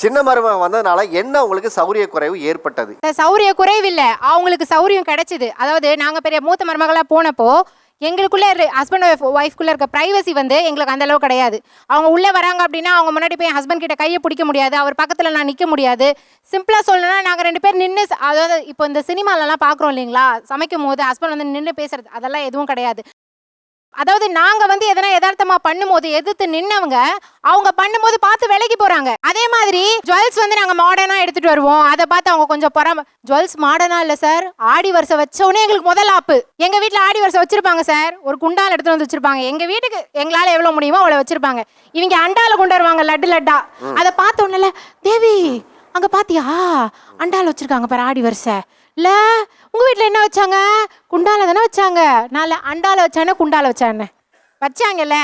சின்ன மருமகன் வந்ததுனால என்ன உங்களுக்கு சௌரிய குறைவு ஏற்பட்டது? சௌரிய குறைவு இல்ல, அவங்களுக்கு சௌரியம் கிடைச்சது. அதாவது நாங்க பெரிய மூத்த மருமகளா போனப்போ எங்களுக்குள்ள ஹஸ்பண்ட் ஒய்ஃப்குள்ள இருக்க பிரைவசி வந்து எங்களுக்கு அந்த அளவு கிடையாது. அவங்க உள்ள வராங்க அப்படின்னா அவங்க முன்னாடி போய் ஹஸ்பண்ட் கிட்ட கையை பிடிக்க முடியாது, அவர் பக்கத்துல நான் நிக்க முடியாது. சிம்பிளா சொல்லணும்னா நாங்க 2 பேர் நின்று, அதாவது இப்போ இந்த சினிமாலலாம் பாக்குறோம் இல்லைங்களா, சமைக்கும் போது ஹஸ்பண்ட் வந்து நின்று பேசுறது அதெல்லாம் எதுவும் கிடையாது. அதாவது நாங்க வந்து எதனா யதார்த்தமா பண்ணும்போது எதிர்த்து நின்னவங்க அவங்க பண்ணும்போது பார்த்து விலகி போறாங்க. அதே மாதிரி ஜுவல்ஸ் வந்து நாங்க மாடர்னா எடுத்துட்டு வருவோம், அதை பார்த்து அவங்க கொஞ்சம் ஜுவல்ஸ் மாடர்னா இல்ல சார், ஆடி வருஷம் வச்ச உடனே எங்களுக்கு முதல் ஆப்பு. எங்க வீட்டுல ஆடி வருஷம் வச்சிருப்பாங்க சார், ஒரு குண்டால எடுத்து வந்து வச்சிருப்பாங்க. எங்க வீட்டுக்கு எங்களால எவ்வளவு முடியுமோ அவ்வளவு வச்சிருப்பாங்க. இவங்க அண்டால கொண்டு வருவாங்க லட்டு லட்டா. அதை பார்த்த உடனே தேவி அங்க பாத்தியா அண்டால வச்சிருக்காங்க பாரு ஆடி வருஷம். இல்ல உங்க வீட்டுல என்ன வச்சாங்க? குண்டால தானே வச்சாங்க. நான் அண்டால வச்சானே குண்டால வச்சானே வச்சாங்கல்ல.